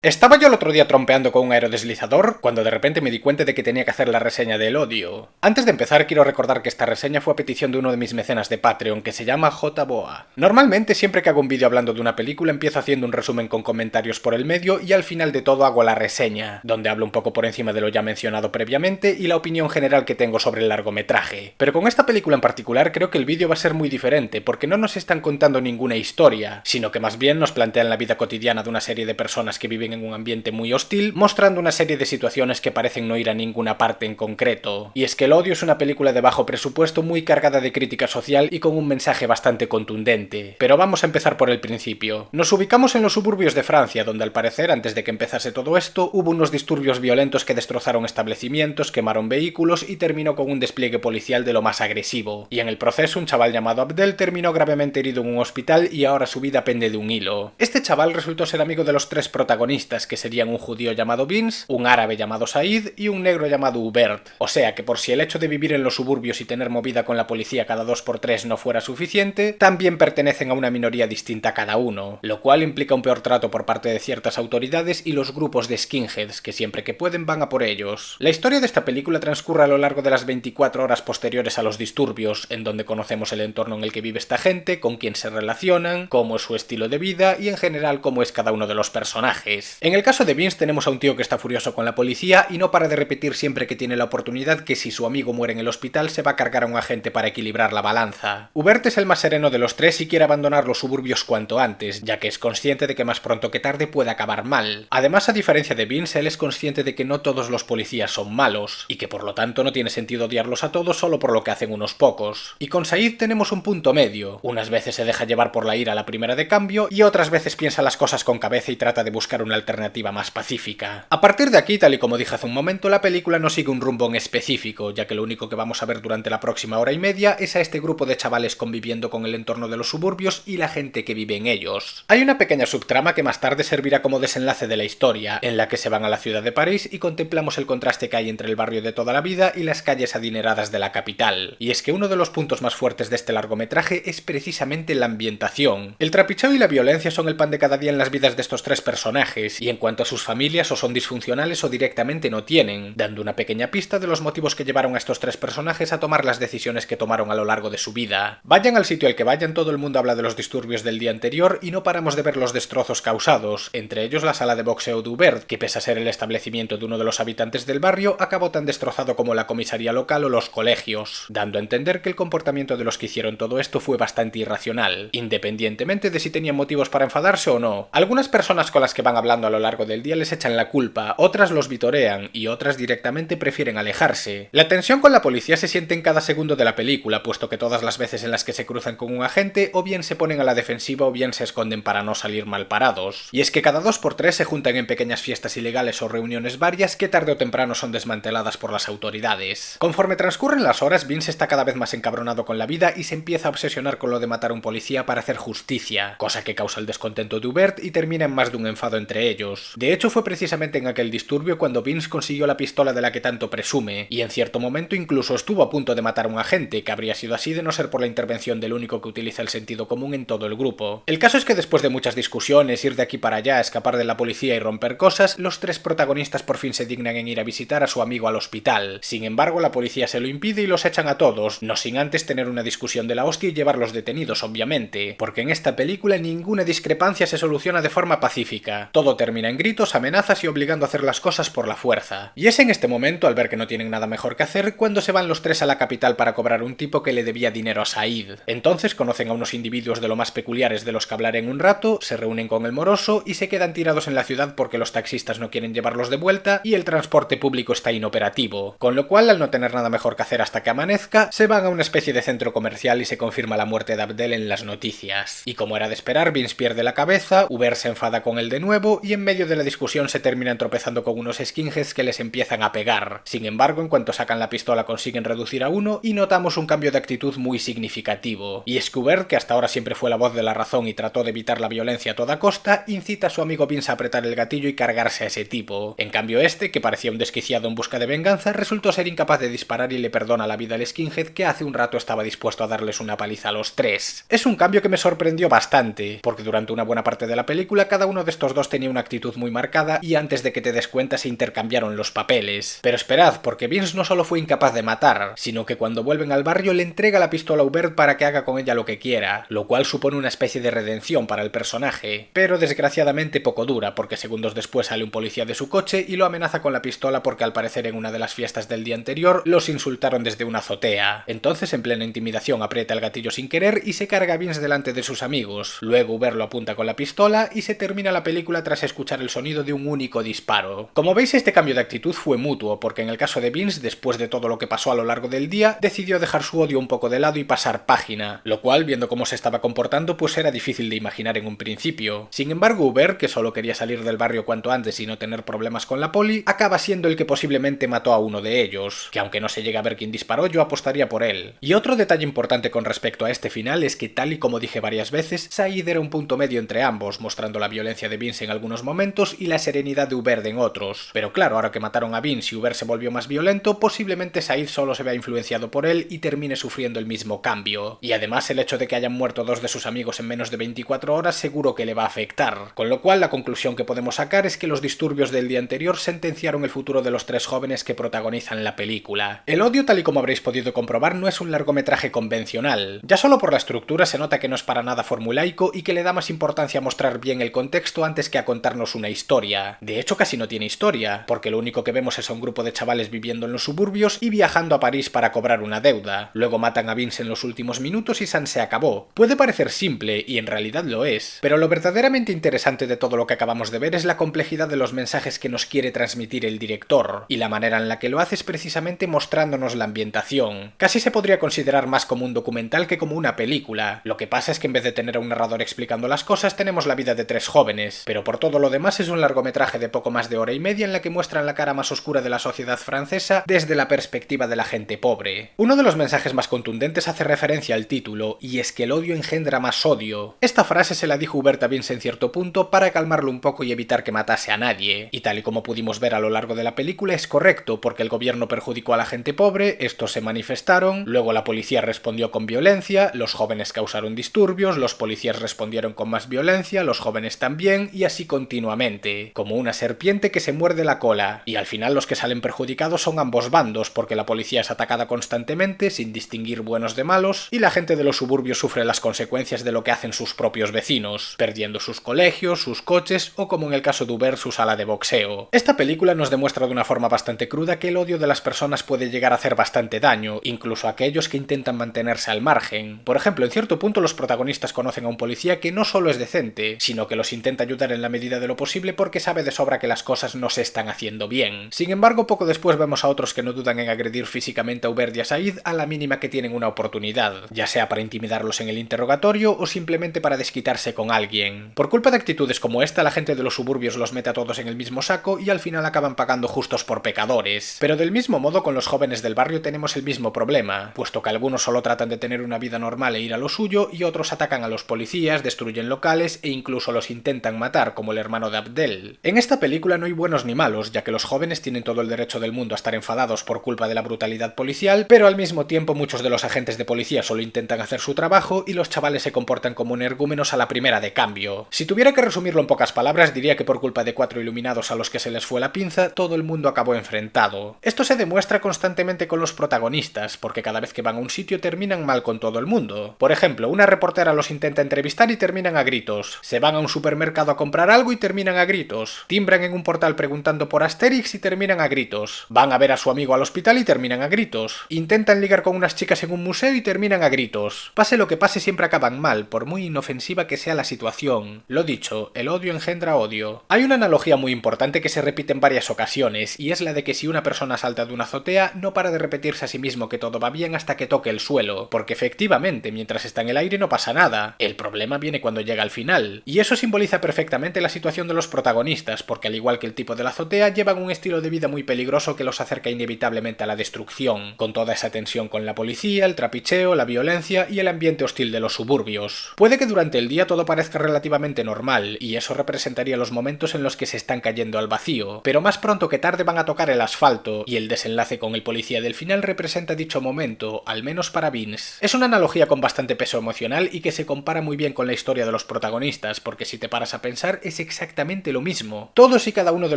Estaba yo el otro día trompeando con un aerodeslizador cuando de repente me di cuenta de que tenía que hacer la reseña del Odio. Antes de empezar quiero recordar que esta reseña fue a petición de uno de mis mecenas de Patreon que se llama JBoa. Normalmente siempre que hago un vídeo hablando de una película empiezo haciendo un resumen con comentarios por el medio y al final de todo hago la reseña, donde hablo un poco por encima de lo ya mencionado previamente y la opinión general que tengo sobre el largometraje. Pero con esta película en particular creo que el vídeo va a ser muy diferente porque no nos están contando ninguna historia, sino que más bien nos plantean la vida cotidiana de una serie de personas que viven en un ambiente muy hostil, mostrando una serie de situaciones que parecen no ir a ninguna parte en concreto. Y es que El Odio es una película de bajo presupuesto muy cargada de crítica social y con un mensaje bastante contundente. Pero vamos a empezar por el principio. Nos ubicamos en los suburbios de Francia, donde al parecer, antes de que empezase todo esto, hubo unos disturbios violentos que destrozaron establecimientos, quemaron vehículos y terminó con un despliegue policial de lo más agresivo. Y en el proceso un chaval llamado Abdel terminó gravemente herido en un hospital y ahora su vida pende de un hilo. Este chaval resultó ser amigo de los tres protagonistas, que serían un judío llamado Vince, un árabe llamado Said y un negro llamado Hubert. O sea que por si el hecho de vivir en los suburbios y tener movida con la policía cada 2x3 no fuera suficiente, también pertenecen a una minoría distinta cada uno, lo cual implica un peor trato por parte de ciertas autoridades y los grupos de skinheads que siempre que pueden van a por ellos. La historia de esta película transcurre a lo largo de las 24 horas posteriores a los disturbios, en donde conocemos el entorno en el que vive esta gente, con quién se relacionan, cómo es su estilo de vida y en general cómo es cada uno de los personajes. En el caso de Vince tenemos a un tío que está furioso con la policía y no para de repetir siempre que tiene la oportunidad que si su amigo muere en el hospital se va a cargar a un agente para equilibrar la balanza. Hubert es el más sereno de los tres y quiere abandonar los suburbios cuanto antes, ya que es consciente de que más pronto que tarde puede acabar mal. Además, a diferencia de Vince, él es consciente de que no todos los policías son malos, y que por lo tanto no tiene sentido odiarlos a todos solo por lo que hacen unos pocos. Y con Said tenemos un punto medio. Unas veces se deja llevar por la ira a la primera de cambio y otras veces piensa las cosas con cabeza y trata de buscar una alternativa más pacífica. A partir de aquí, tal y como dije hace un momento, la película no sigue un rumbo en específico, ya que lo único que vamos a ver durante la próxima hora y media es a este grupo de chavales conviviendo con el entorno de los suburbios y la gente que vive en ellos. Hay una pequeña subtrama que más tarde servirá como desenlace de la historia, en la que se van a la ciudad de París y contemplamos el contraste que hay entre el barrio de toda la vida y las calles adineradas de la capital. Y es que uno de los puntos más fuertes de este largometraje es precisamente la ambientación. El trapicheo y la violencia son el pan de cada día en las vidas de estos tres personajes, y en cuanto a sus familias o son disfuncionales o directamente no tienen, dando una pequeña pista de los motivos que llevaron a estos tres personajes a tomar las decisiones que tomaron a lo largo de su vida. Vayan al sitio al que vayan, todo el mundo habla de los disturbios del día anterior y no paramos de ver los destrozos causados, entre ellos la sala de boxeo de Hubert, que pese a ser el establecimiento de uno de los habitantes del barrio, acabó tan destrozado como la comisaría local o los colegios, dando a entender que el comportamiento de los que hicieron todo esto fue bastante irracional, independientemente de si tenían motivos para enfadarse o no. Algunas personas con las que van hablando a lo largo del día les echan la culpa, otras los vitorean y otras directamente prefieren alejarse. La tensión con la policía se siente en cada segundo de la película, puesto que todas las veces en las que se cruzan con un agente o bien se ponen a la defensiva o bien se esconden para no salir mal parados. Y es que cada 2x3 se juntan en pequeñas fiestas ilegales o reuniones varias que tarde o temprano son desmanteladas por las autoridades. Conforme transcurren las horas, Vince está cada vez más encabronado con la vida y se empieza a obsesionar con lo de matar a un policía para hacer justicia, cosa que causa el descontento de Hubert y termina en más de un enfado entre ellos. De hecho, fue precisamente en aquel disturbio cuando Vince consiguió la pistola de la que tanto presume, y en cierto momento incluso estuvo a punto de matar a un agente, que habría sido así de no ser por la intervención del único que utiliza el sentido común en todo el grupo. El caso es que después de muchas discusiones, ir de aquí para allá, escapar de la policía y romper cosas, los tres protagonistas por fin se dignan en ir a visitar a su amigo al hospital. Sin embargo, la policía se lo impide y los echan a todos, no sin antes tener una discusión de la hostia y llevarlos detenidos, obviamente, porque en esta película ninguna discrepancia se soluciona de forma pacífica. Todo termina en gritos, amenazas y obligando a hacer las cosas por la fuerza. Y es en este momento, al ver que no tienen nada mejor que hacer, cuando se van los tres a la capital para cobrar un tipo que le debía dinero a Said. Entonces conocen a unos individuos de lo más peculiares de los que hablaré en un rato, se reúnen con el moroso y se quedan tirados en la ciudad porque los taxistas no quieren llevarlos de vuelta y el transporte público está inoperativo. Con lo cual, al no tener nada mejor que hacer hasta que amanezca, se van a una especie de centro comercial y se confirma la muerte de Abdel en las noticias. Y como era de esperar, Vince pierde la cabeza, Hubert se enfada con él de nuevo y en medio de la discusión se terminan tropezando con unos skinheads que les empiezan a pegar. Sin embargo, en cuanto sacan la pistola consiguen reducir a uno y notamos un cambio de actitud muy significativo. Y es que Hubert, que hasta ahora siempre fue la voz de la razón y trató de evitar la violencia a toda costa, incita a su amigo Vince a apretar el gatillo y cargarse a ese tipo. En cambio este, que parecía un desquiciado en busca de venganza, resultó ser incapaz de disparar y le perdona la vida al skinhead que hace un rato estaba dispuesto a darles una paliza a los tres. Es un cambio que me sorprendió bastante, porque durante una buena parte de la película cada uno de estos dos tenía una una actitud muy marcada y antes de que te des cuenta se intercambiaron los papeles. Pero esperad, porque Vince no solo fue incapaz de matar, sino que cuando vuelven al barrio le entrega la pistola a Hubert para que haga con ella lo que quiera, lo cual supone una especie de redención para el personaje, pero desgraciadamente poco dura, porque segundos después sale un policía de su coche y lo amenaza con la pistola porque al parecer en una de las fiestas del día anterior los insultaron desde una azotea. Entonces en plena intimidación aprieta el gatillo sin querer y se carga a Vince delante de sus amigos. Luego Hubert lo apunta con la pistola y se termina la película tras escuchar el sonido de un único disparo. Como veis, este cambio de actitud fue mutuo, porque en el caso de Vince, después de todo lo que pasó a lo largo del día, decidió dejar su odio un poco de lado y pasar página, lo cual, viendo cómo se estaba comportando, pues era difícil de imaginar en un principio. Sin embargo, Hubert, que solo quería salir del barrio cuanto antes y no tener problemas con la poli, acaba siendo el que posiblemente mató a uno de ellos, que aunque no se llega a ver quién disparó, yo apostaría por él. Y otro detalle importante con respecto a este final es que, tal y como dije varias veces, Said era un punto medio entre ambos, mostrando la violencia de Vince en algunos momentos y la serenidad de Hubert en otros. Pero claro, ahora que mataron a Vince y Hubert se volvió más violento, posiblemente Said solo se vea influenciado por él y termine sufriendo el mismo cambio. Y además el hecho de que hayan muerto dos de sus amigos en menos de 24 horas seguro que le va a afectar. Con lo cual la conclusión que podemos sacar es que los disturbios del día anterior sentenciaron el futuro de los tres jóvenes que protagonizan la película. El odio, tal y como habréis podido comprobar, no es un largometraje convencional. Ya solo por la estructura se nota que no es para nada formulaico y que le da más importancia a mostrar bien el contexto antes que a contarnos una historia. De hecho, casi no tiene historia, porque lo único que vemos es a un grupo de chavales viviendo en los suburbios y viajando a París para cobrar una deuda. Luego matan a Vince en los últimos minutos y San se acabó. Puede parecer simple, y en realidad lo es, pero lo verdaderamente interesante de todo lo que acabamos de ver es la complejidad de los mensajes que nos quiere transmitir el director, y la manera en la que lo hace es precisamente mostrándonos la ambientación. Casi se podría considerar más como un documental que como una película. Lo que pasa es que en vez de tener a un narrador explicando las cosas, tenemos la vida de tres jóvenes, pero por todo lo demás es un largometraje de poco más de hora y media en la que muestran la cara más oscura de la sociedad francesa desde la perspectiva de la gente pobre. Uno de los mensajes más contundentes hace referencia al título, y es que el odio engendra más odio. Esta frase se la dijo Hubert a Vince en cierto punto para calmarlo un poco y evitar que matase a nadie, y tal y como pudimos ver a lo largo de la película es correcto, porque el gobierno perjudicó a la gente pobre, estos se manifestaron, luego la policía respondió con violencia, los jóvenes causaron disturbios, los policías respondieron con más violencia, los jóvenes también, y así continuamente, como una serpiente que se muerde la cola, y al final los que salen perjudicados son ambos bandos, porque la policía es atacada constantemente, sin distinguir buenos de malos, y la gente de los suburbios sufre las consecuencias de lo que hacen sus propios vecinos, perdiendo sus colegios, sus coches, o como en el caso de Hubert, su sala de boxeo. Esta película nos demuestra de una forma bastante cruda que el odio de las personas puede llegar a hacer bastante daño, incluso a aquellos que intentan mantenerse al margen. Por ejemplo, en cierto punto los protagonistas conocen a un policía que no solo es decente, sino que los intenta ayudar en la medida de lo posible porque sabe de sobra que las cosas no se están haciendo bien. Sin embargo, poco después vemos a otros que no dudan en agredir físicamente a Hubert y a Said a la mínima que tienen una oportunidad, ya sea para intimidarlos en el interrogatorio o simplemente para desquitarse con alguien. Por culpa de actitudes como esta, la gente de los suburbios los mete a todos en el mismo saco y al final acaban pagando justos por pecadores. Pero del mismo modo, con los jóvenes del barrio tenemos el mismo problema, puesto que algunos solo tratan de tener una vida normal e ir a lo suyo, y otros atacan a los policías, destruyen locales e incluso los intentan matar, como el hermano de Abdel. En esta película no hay buenos ni malos, ya que los jóvenes tienen todo el derecho del mundo a estar enfadados por culpa de la brutalidad policial, pero al mismo tiempo muchos de los agentes de policía solo intentan hacer su trabajo y los chavales se comportan como energúmenos a la primera de cambio. Si tuviera que resumirlo en pocas palabras, diría que por culpa de 4 iluminados a los que se les fue la pinza, todo el mundo acabó enfrentado. Esto se demuestra constantemente con los protagonistas, porque cada vez que van a un sitio terminan mal con todo el mundo. Por ejemplo, una reportera los intenta entrevistar y terminan a gritos. Se van a un supermercado a comprar algo y terminan a gritos. Timbran en un portal preguntando por Asterix y terminan a gritos. Van a ver a su amigo al hospital y terminan a gritos. Intentan ligar con unas chicas en un museo y terminan a gritos. Pase lo que pase, siempre acaban mal, por muy inofensiva que sea la situación. Lo dicho, el odio engendra odio. Hay una analogía muy importante que se repite en varias ocasiones, y es la de que si una persona salta de una azotea, no para de repetirse a sí mismo que todo va bien hasta que toque el suelo, porque efectivamente, mientras está en el aire no pasa nada. El problema viene cuando llega al final. Y eso simboliza perfectamente la situación de los protagonistas, porque al igual que el tipo de la azotea, llevan un estilo de vida muy peligroso que los acerca inevitablemente a la destrucción, con toda esa tensión con la policía, el trapicheo, la violencia y el ambiente hostil de los suburbios. Puede que durante el día todo parezca relativamente normal, y eso representaría los momentos en los que se están cayendo al vacío, pero más pronto que tarde van a tocar el asfalto, y el desenlace con el policía del final representa dicho momento, al menos para Vince. Es una analogía con bastante peso emocional y que se compara muy bien con la historia de los protagonistas, porque si te paras a pensar, es es exactamente lo mismo. Todos y cada uno de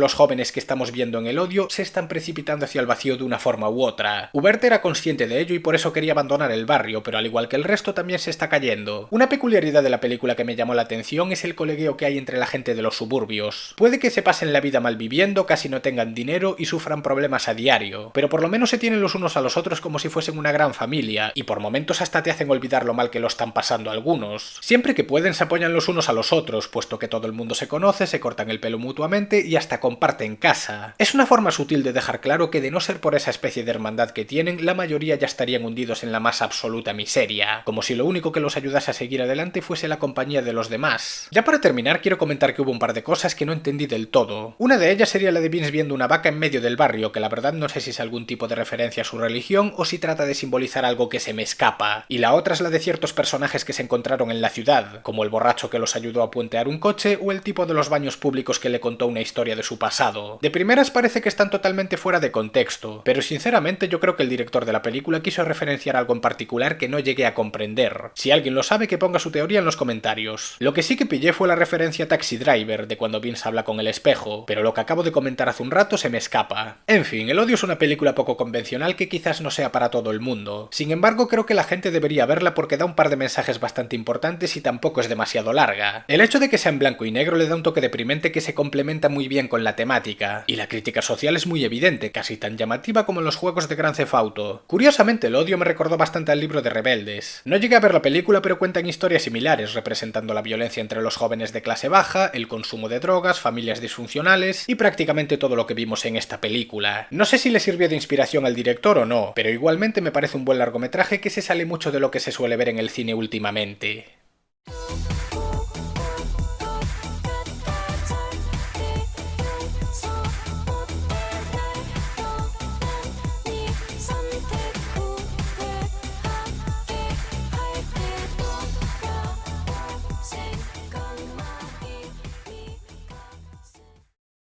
los jóvenes que estamos viendo en El Odio se están precipitando hacia el vacío de una forma u otra. Hubert era consciente de ello y por eso quería abandonar el barrio, pero al igual que el resto también se está cayendo. Una peculiaridad de la película que me llamó la atención es el colegueo que hay entre la gente de los suburbios. Puede que se pasen la vida mal viviendo, casi no tengan dinero y sufran problemas a diario, pero por lo menos se tienen los unos a los otros como si fuesen una gran familia, y por momentos hasta te hacen olvidar lo mal que lo están pasando algunos. Siempre que pueden se apoyan los unos a los otros, puesto que todo el mundo se conoce, se cortan el pelo mutuamente y hasta comparten casa. Es una forma sutil de dejar claro que de no ser por esa especie de hermandad que tienen, la mayoría ya estarían hundidos en la más absoluta miseria, como si lo único que los ayudase a seguir adelante fuese la compañía de los demás. Ya para terminar quiero comentar que hubo un par de cosas que no entendí del todo. Una de ellas sería la de Vince viendo una vaca en medio del barrio, que la verdad no sé si es algún tipo de referencia a su religión o si trata de simbolizar algo que se me escapa. Y la otra es la de ciertos personajes que se encontraron en la ciudad, como el borracho que los ayudó a puentear un coche o el tipo de los baños públicos que le contó una historia de su pasado. De primeras parece que están totalmente fuera de contexto, pero sinceramente yo creo que el director de la película quiso referenciar algo en particular que no llegué a comprender. Si alguien lo sabe, que ponga su teoría en los comentarios. Lo que sí que pillé fue la referencia a Taxi Driver, de cuando Vince habla con el espejo, pero lo que acabo de comentar hace un rato se me escapa. En fin, El Odio es una película poco convencional que quizás no sea para todo el mundo. Sin embargo, creo que la gente debería verla porque da un par de mensajes bastante importantes y tampoco es demasiado larga. El hecho de que sea en blanco y negro le da un toque deprimente que se complementa muy bien con la temática, y la crítica social es muy evidente, casi tan llamativa como en los juegos de Grand Theft Auto. Curiosamente, El Odio me recordó bastante al libro de Rebeldes. No llegué a ver la película, pero cuentan historias similares, representando la violencia entre los jóvenes de clase baja, el consumo de drogas, familias disfuncionales y prácticamente todo lo que vimos en esta película. No sé si le sirvió de inspiración al director o no, pero igualmente me parece un buen largometraje que se sale mucho de lo que se suele ver en el cine últimamente.